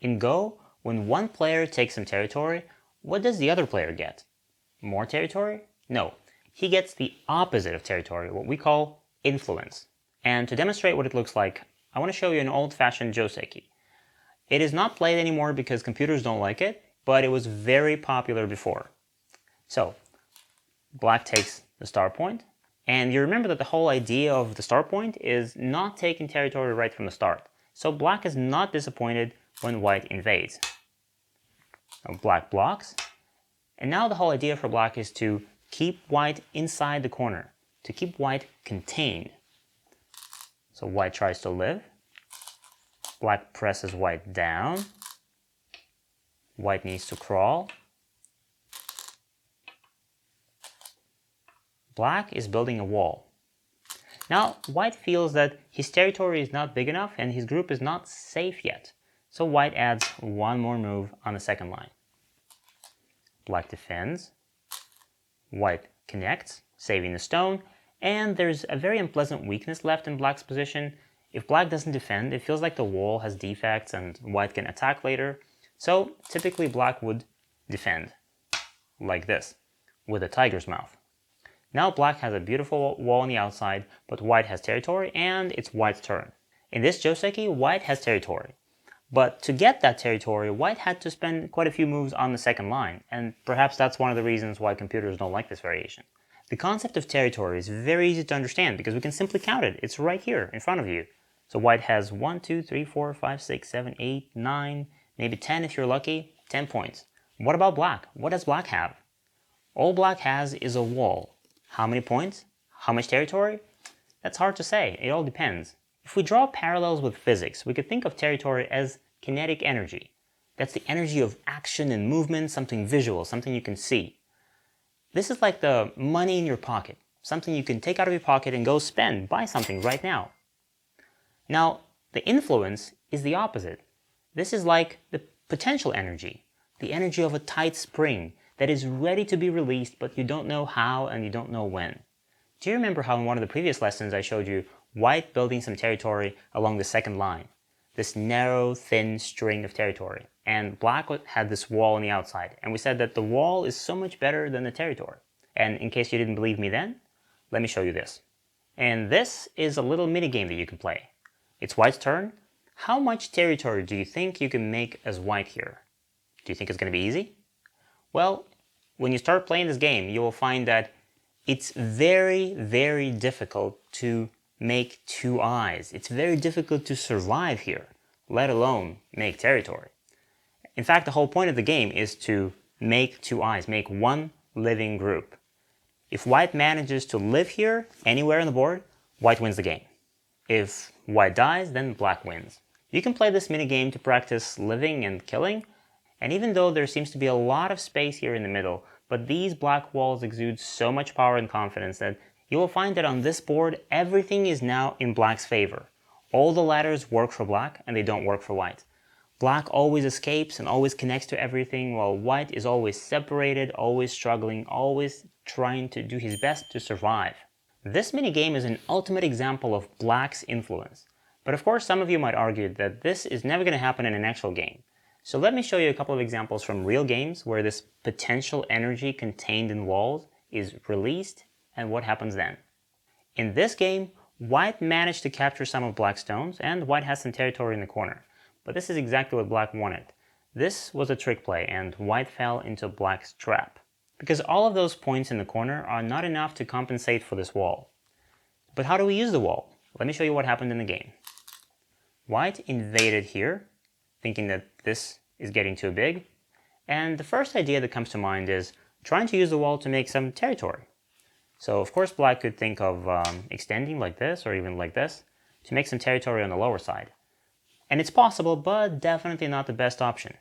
In Go, when one player takes some territory, what does the other player get? More territory? No. He gets the opposite of territory, what we call influence. And to demonstrate what it looks like, I want to show you an old-fashioned joseki. It is not played anymore because computers don't like it, but it was very popular before. So, black takes the star point, and you remember that the whole idea of the star point is not taking territory right from the start. So black is not disappointed when white invades. Now black blocks, and now the whole idea for black is to keep white inside the corner, to keep white contained. So white tries to live, black presses white down, white needs to crawl. Black is building a wall. Now, white feels that his territory is not big enough and his group is not safe yet. So white adds one more move on the second line. Black defends. White connects, saving the stone. And there's a very unpleasant weakness left in black's position. If black doesn't defend, it feels like the wall has defects and white can attack later. So typically black would defend, like this, with a tiger's mouth. Now black has a beautiful wall on the outside, but white has territory, and it's white's turn. In this joseki, white has territory. But to get that territory, white had to spend quite a few moves on the second line, and perhaps that's one of the reasons why computers don't like this variation. The concept of territory is very easy to understand because we can simply count it. It's right here in front of you. So white has 1, 2, 3, 4, 5, 6, 7, 8, 9, maybe 10 if you're lucky, 10 points. What about black? What does black have? All black has is a wall. How many points? How much territory? That's hard to say. It all depends. If we draw parallels with physics, we could think of territory as kinetic energy. That's the energy of action and movement, something visual, something you can see. This is like the money in your pocket, something you can take out of your pocket and go spend, buy something right now. Now, the influence is the opposite. This is like the potential energy, the energy of a tight spring that is ready to be released, but you don't know how and you don't know when. Do you remember how in one of the previous lessons I showed you white building some territory along the second line? This narrow, thin string of territory. And black had this wall on the outside. And we said that the wall is so much better than the territory. And in case you didn't believe me then, let me show you this. And this is a little mini game that you can play. It's white's turn. How much territory do you think you can make as white here? Do you think it's going to be easy? Well, when you start playing this game, you will find that it's very, very difficult to make two eyes. It's very difficult to survive here, let alone make territory. In fact, the whole point of the game is to make two eyes, make one living group. If white manages to live here, anywhere on the board, white wins the game. If white dies, then black wins. You can play this minigame to practice living and killing, and even though there seems to be a lot of space here in the middle, but these black walls exude so much power and confidence that you will find that on this board, everything is now in black's favor. All the ladders work for black and they don't work for white. Black always escapes and always connects to everything, while white is always separated, always struggling, always trying to do his best to survive. This minigame is an ultimate example of black's influence. But of course, some of you might argue that this is never going to happen in an actual game. So let me show you a couple of examples from real games where this potential energy contained in walls is released and what happens then. In this game, white managed to capture some of black's stones and white has some territory in the corner. But this is exactly what black wanted. This was a trick play and white fell into black's trap. Because all of those points in the corner are not enough to compensate for this wall. But how do we use the wall? Let me show you what happened in the game. White invaded here, thinking that this is getting too big. And the first idea that comes to mind is trying to use the wall to make some territory. So of course black could think of extending like this or even like this to make some territory on the lower side. And it's possible, but definitely not the best option.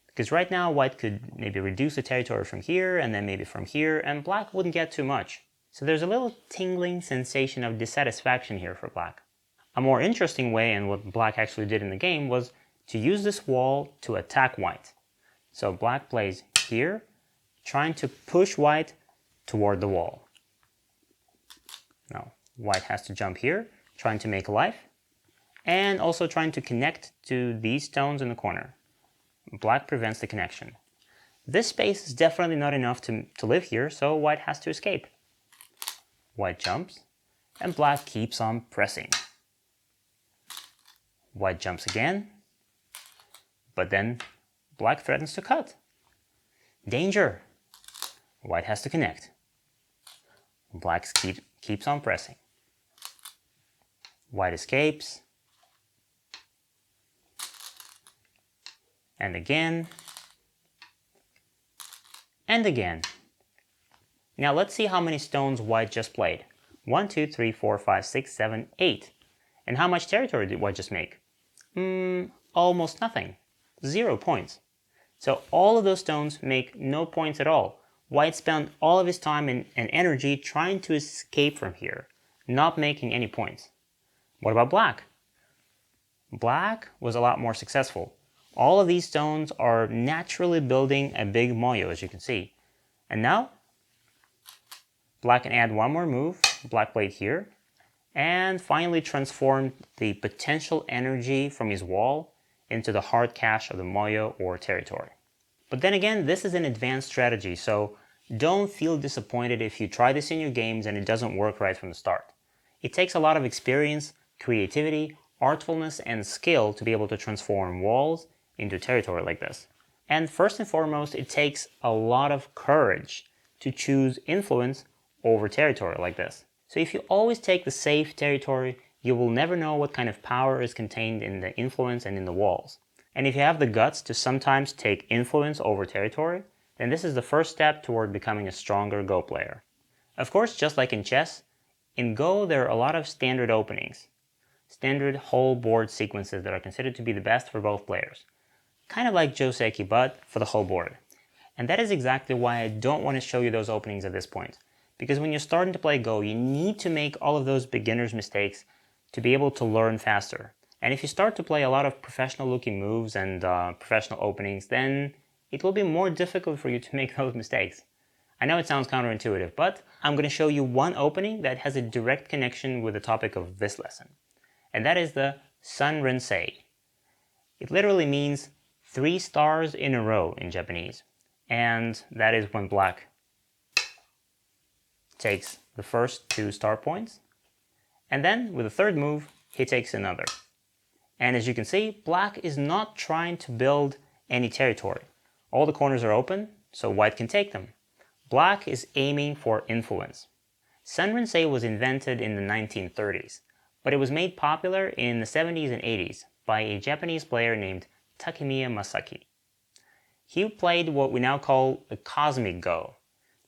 Because right now white could maybe reduce the territory from here and then maybe from here, and black wouldn't get too much. So there's a little tingling sensation of dissatisfaction here for black. A more interesting way, and what black actually did in the game, was to use this wall to attack white. So black plays here, trying to push white toward the wall. Now, white has to jump here, trying to make life, and also trying to connect to these stones in the corner. black prevents the connection. This space is definitely not enough to live here, so white has to escape. White jumps, and black keeps on pressing. White jumps again, but then black threatens to cut. Danger! White has to connect. Black keeps on pressing. White escapes. And again. And again. Now let's see how many stones white just played. 1, 2, 3, 4, 5, 6, 7, 8. And how much territory did white just make? Almost nothing. 0 points. So all of those stones make no points at all. White spent all of his time and energy trying to escape from here, not making any points. What about black? Black was a lot more successful. All of these stones are naturally building a big moyo, as you can see. And now, black can add one more move, black played here, and finally transform the potential energy from his wall into the hard cache of the moyo or territory. But then again, this is an advanced strategy, so don't feel disappointed if you try this in your games and it doesn't work right from the start. It takes a lot of experience, creativity, artfulness, and skill to be able to transform walls into territory like this. And first and foremost, it takes a lot of courage to choose influence over territory like this. So if you always take the safe territory, you will never know what kind of power is contained in the influence and in the walls. And if you have the guts to sometimes take influence over territory, then this is the first step toward becoming a stronger Go player. Of course, just like in chess, in Go there are a lot of standard openings, standard whole board sequences that are considered to be the best for both players. Kind of like Joseki, but for the whole board. And that is exactly why I don't want to show you those openings at this point. Because when you're starting to play Go, you need to make all of those beginner's mistakes to be able to learn faster. And if you start to play a lot of professional looking moves and professional openings, then it will be more difficult for you to make those mistakes. I know it sounds counterintuitive, but I'm going to show you one opening that has a direct connection with the topic of this lesson. And that is the Sanrensei. It literally means 3 stars in a row in Japanese. And that is when black takes the first 2 star points. And then with the third move, he takes another. And as you can see, black is not trying to build any territory. All the corners are open, so white can take them. Black is aiming for influence. Sanrensei was invented in the 1930s, but it was made popular in the 70s and 80s by a Japanese player named Takemiya Masaki. He played what we now call a cosmic Go.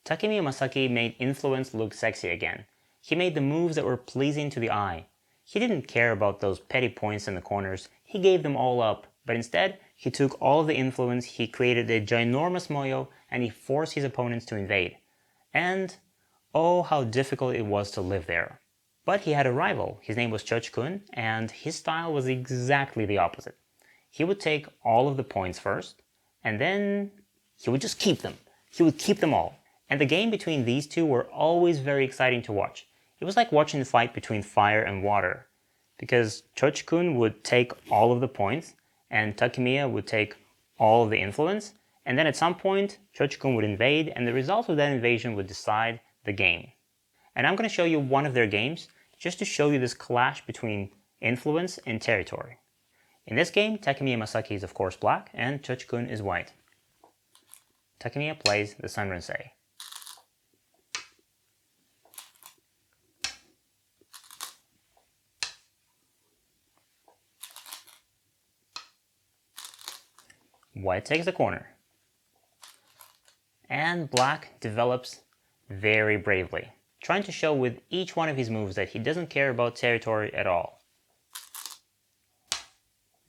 Takemiya Masaki made influence look sexy again. He made the moves that were pleasing to the eye. He didn't care about those petty points in the corners, he gave them all up, but instead, he took all of the influence, he created a ginormous moyo, and he forced his opponents to invade. And oh, how difficult it was to live there. But he had a rival, his name was Cho Chikun, and his style was exactly the opposite. He would take all of the points first, and then he would just keep them. He would keep them all. And the game between these two were always very exciting to watch. It was like watching the fight between fire and water, because Cho Chikun would take all of the points, and Takemiya would take all of the influence, and then at some point, Cho Chikun would invade, and the result of that invasion would decide the game. And I'm going to show you one of their games, just to show you this clash between influence and territory. In this game, Takemiya Masaki is of course black, and Cho Chikun is white. Takemiya plays the Sanrensei. White takes the corner. And black develops very bravely, trying to show with each one of his moves that he doesn't care about territory at all.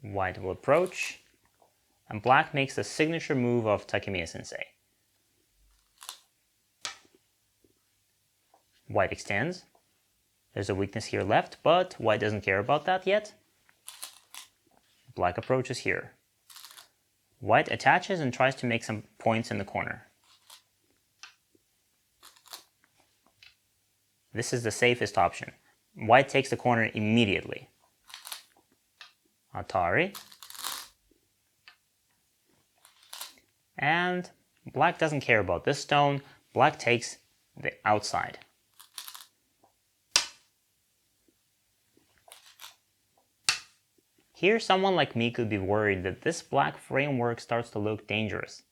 White will approach, and black makes the signature move of Takemiya Sensei. White extends. There's a weakness here left, but white doesn't care about that yet. Black approaches here. White attaches and tries to make some points in the corner. This is the safest option. White takes the corner immediately. Atari. And black doesn't care about this stone. Black takes the outside. Here, someone like me could be worried that this black framework starts to look dangerous,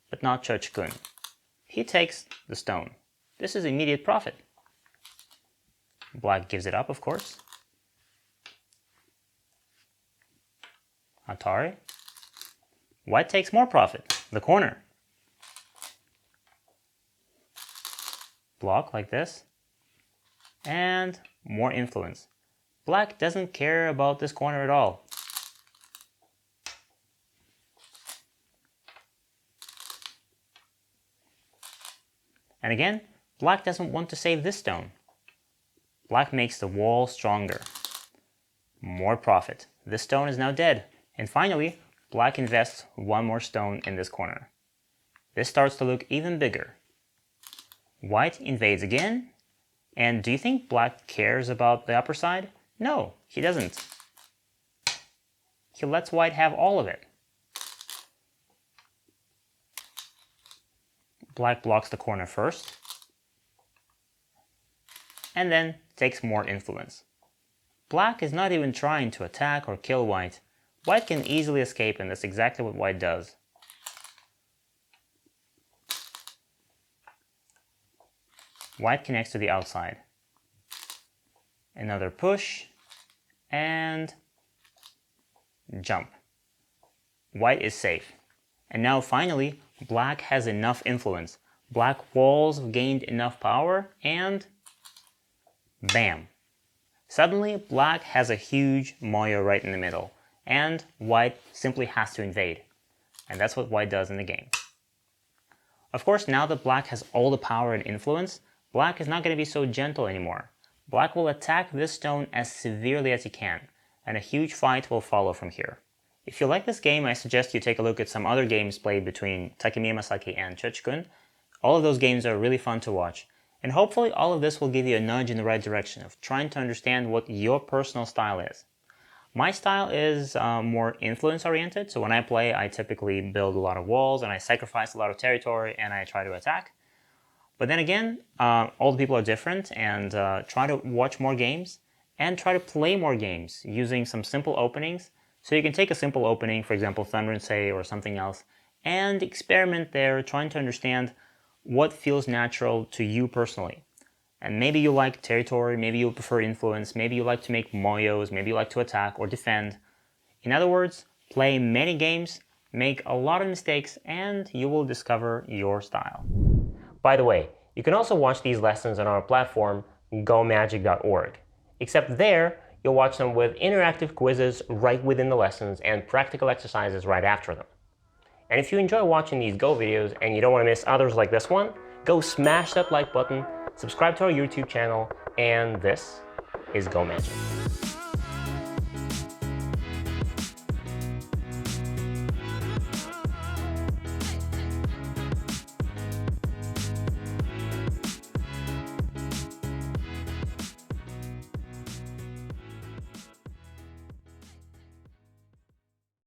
but not Cho Chikun. He takes the stone. This is immediate profit. Black gives it up, of course. Atari. White takes more profit, the corner. Block like this. And more influence. Black doesn't care about this corner at all. And again, black doesn't want to save this stone. Black makes the wall stronger. More profit. This stone is now dead. And finally, black invests one more stone in this corner. This starts to look even bigger. White invades again. And do you think black cares about the upper side? No, he doesn't. He lets white have all of it. Black blocks the corner first, and then takes more influence. Black is not even trying to attack or kill white. White can easily escape, and that's exactly what white does. White connects to the outside. Another push, and jump. White is safe. And now finally, black has enough influence. Black walls have gained enough power, and bam! Suddenly, black has a huge moyo right in the middle, and white simply has to invade. And that's what white does in the game. Of course, now that black has all the power and influence, black is not going to be so gentle anymore. Black will attack this stone as severely as he can, and a huge fight will follow from here. If you like this game, I suggest you take a look at some other games played between Takemiya Masaki and Cho Chikun. All of those games are really fun to watch, and hopefully all of this will give you a nudge in the right direction of trying to understand what your personal style is. My style is more influence-oriented, so when I play, I typically build a lot of walls, and I sacrifice a lot of territory, and I try to attack. But then again, all the people are different, and try to watch more games, and try to play more games using some simple openings. So you can take a simple opening, for example, Sanrensei or something else, and experiment there, trying to understand what feels natural to you personally. And maybe you like territory, maybe you prefer influence, maybe you like to make moyos, maybe you like to attack or defend. In other words, play many games, make a lot of mistakes, and you will discover your style. By the way, you can also watch these lessons on our platform, gomagic.org. Except there, you'll watch them with interactive quizzes right within the lessons and practical exercises right after them. And if you enjoy watching these Go videos and you don't want to miss others like this one, go smash that like button, subscribe to our YouTube channel, and this is Go Magic.